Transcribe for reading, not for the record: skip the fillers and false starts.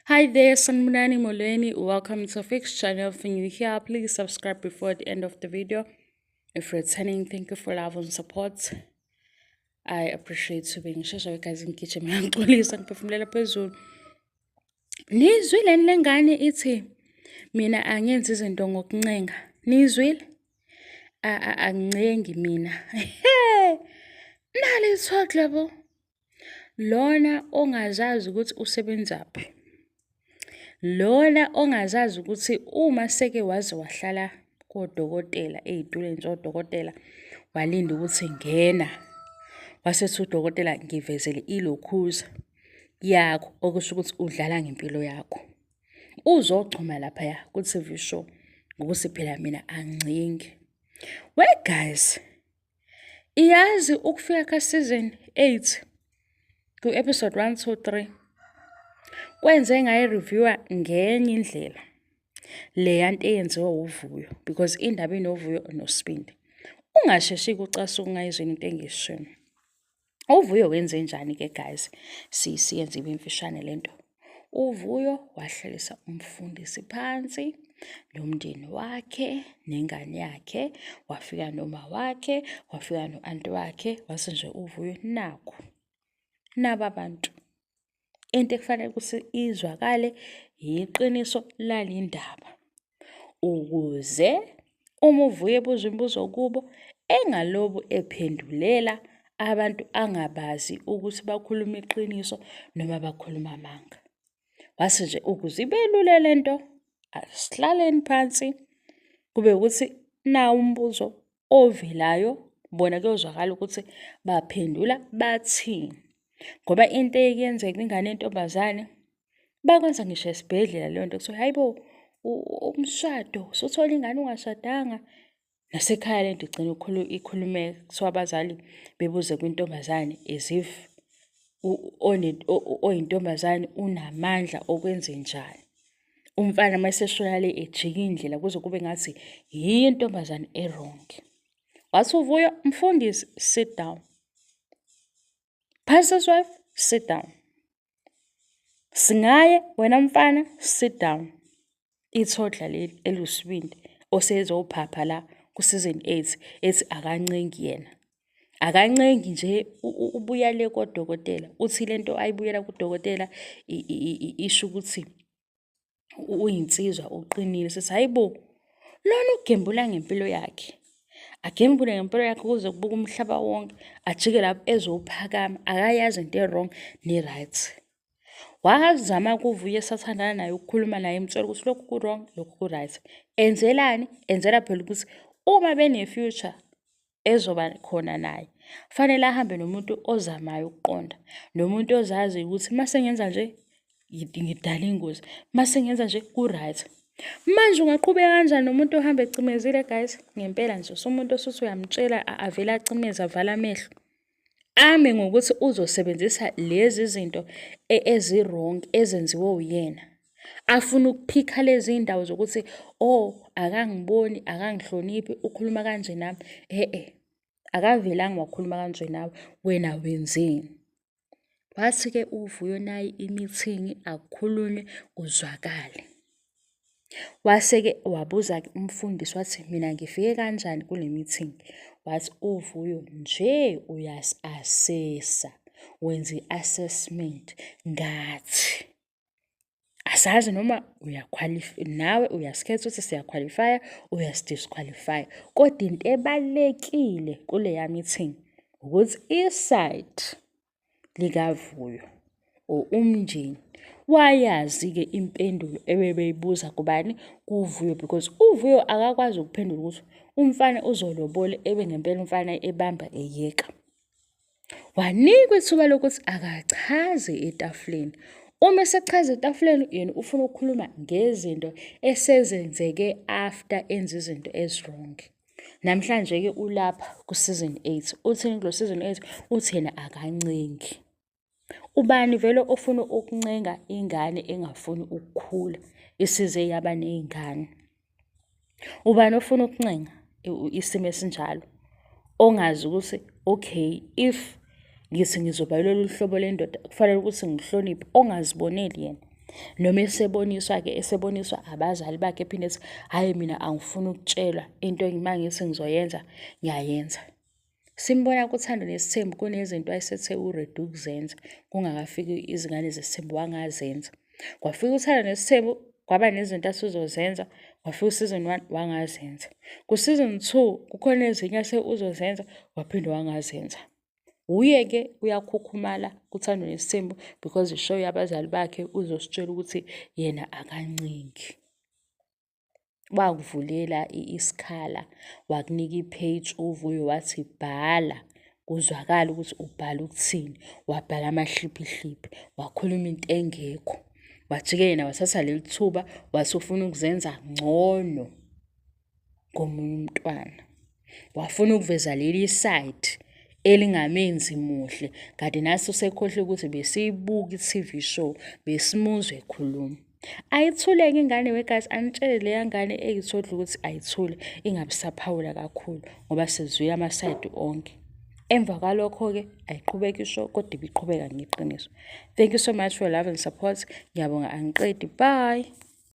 Hi there, Sanmunani Molweni. Welcome to Fix channel. If you're new here, please subscribe before the end of the video. If you're returning, thank you for love and support. I appreciate you being shesha guys in kitchen. Ngiyaxolisa ngiphefumulela phezulu. Nizwile lengane ithi mina angenzi izinto ngokuncenga. Nizwile? Angicengi mina. Nali talk level. Lona ongazazi ukuthi usebenzaphi. Lona ongazazi ukuthi uma seke waze wahlala kodokotela ezitulweni zodokotela walinda ukuthi ngena wasethi udokotela ngivezele ilokhuza yakho okusho ukuthi udlala ngempilo yakho uzogcuma lapha ya ku TV show ngokuthi phela mina angicingi. Well guys, iyazi ukufika ka season 8 ku episode 1 2 3 kwenze ngayi reviewer ngenye indlela le yanto eyenziwa uVuyo because indaba inoVuyo noSibindi ungasheshi kucasuka ungayizweni into engisho. uVuyo wenze njani ke guys? Siyenze imfishane lento. uVuyo wahlalisa umfundisi phansi nomndeni wakhe nengane yakhe, wafika noma wakhe, wafika noanti wakhe, wase nje uVuyo nakho naba abantu into ekufanele ukuthi izwakale iqiniso lalindaba ukuze uma uVuyo ebuza imibuzo kubo engalobu ephendulela abantu angabazi ukuthi bakhuluma iqiniso noma bakhuluma amanga. Wase nje ukuze ibelule lento asihlaleni phansi kube ukuthi na umbuzo ovelayo bona kuyozwakala ukuthi baphendula bathini. Ngoba into eyenzeka ingane yentombazane bakwenza ngisho esibhedlela leyo nto kuthiwa hayibo umshado usuthola ingane ungashadanga. Nasekhaya lento igcina ikhulumeka kuthiwa abazali bebuze kwintombazane as if oyintombazane unamandla okwenza njani. Umfana mayeseshona le ejika indlela kuze kube ngathi yintombazane errong. Wathi uVuyo mfundisi, sit down. Pastor's wife, sit down. Singaye wena mfana, sit down. Ithodla leli elusibindi osezophapha la ku season 8 ethi akancengi yena. Akancengi nje ubuya le kodokotela. Uthi lento ayibuyela kudokotela isho ukuthi uyinsizwa uqinile. Sithi hayibo lona ugembula ngempilo yakhe. Agembule ngempilo yakhe kuze kubuka umhlaba wonke ajike lapho ezophakama akayazi into e-wrong ne-right. Wazama kuVuyo esathandana naye ukukhuluma naye emtshela ukuthi lokhu ku-wrong lokhu ku-right. Enzelani? Enzela phela ukuthi uma bene-future ezoba khona naye fanele ahambe nomuntu ozamayo ukuqonda, nomuntu ozazi ukuthi mase ngenza nje ngidala ingozi, mase ngenza nje ku-right. Manje ungaqhubeka kanjani nomuntu ohamba ecimezile guys? Ngempela nje umuntu osuthi uyamtshela avele acimeza avala amehlo. Ame ngokuthi uzosebenzisa lezi zinto ezi-wrong ezenziwe uyena. Afuna ukuphikha lezi indawo zokuthi akangiboni, akangihloniphi, ukhuluma kanje nami. Akavelanga wakhuluma kanje nawe, wena wenzeni? Wathi ke uVuyo naye i-meeting akukhulunywe kuzwakale. Wase ke wabuza umfundisi wathi mina ngifike kanjani kule meeting? Wathi uVuyo nje uyasi-assessa, wenza i-assessment ngathi asazi noma nawe uyasikhetha ukuthi siyaqualifya uyasi-disqualify. Kodwa into ebalekile kuleya meeting ukuthi iside likaVuyo umndeni wayazi-ke impendulo ebebeyibuza kubani? kuVuyo, because uVuyo akakwazi ukuphendula ukuthi umfana uzolobola ngempela umfana ebamba eyeka. Wanikwa ithuba lokuthi akachaze etafuleni. Uma esechaza etafuleni yena ufuna ukukhuluma ngezinto esezenzeke after enza izinto ezi-wrong. Namhlanje ke ulapha ku season 8. Uthini kulo season 8? Uthi yena akancengi. Ubani vele ofuna ukuncenga ingane engafuni ukukhula isize yaba nezingane? Ubani ofuna ukuncenga isimo esinjalo ongazi ukuthi okay if ngithi ngizoba lolu hlobo lendoda kufanele ukuthi ngihloniphe, ongaziboneli yena? Noma eseboniswa abazali bakhe ephinde ethi, hhayi mina angifuni ukutshelwa into uma ngithi ngizoyenza, ngiyayenza. Simbona kuThando Nesithembu kunezinto ayesethe uredi ukuzenza kungakafiki izingane zesithembu wangazenza. Kwafika uThando Nesithembu kwaba nezinto asuzozenza, kwafika uSeason 1 wangazenza. Ku-Season 2 kukhona ezinye ase uzozenza waphinde wangazenza. Uye-ke uyakhukhumala kuThando Nesithembu because ishow yabazali bakhe uzositshela ukuthi yena akancingi. Wakuvulela isikhala, wakunika i-page uvuyo wathi bhala, kuzwakala ukuthi ubhala ukuthini. Wabhala amahliphihliphi, wakhuluma into engekho. Wathi-ke yena wathatha leli thuba wathi ufuna ukuzenza ngcono ngomunye umntwana. Wafuna ukuveza leli side elingamenzi muhle, kanti nathi usekhohle ukuthi besiyibuka i-TV show, besimuzwa ekhuluma. Ayithule-ke ingane wegazi, anitshele leya ngane eyithodla ukuthi ayithule, ingabisaphawula kakhulu ngoba sizwile amasayidi onke. Emva kwalokho-ke ayiqhubeka ishow kodwa ibiqhubeka ngeqiniso. Thank you so much for your love and support. Ngiyabonga angiqedi. Bye.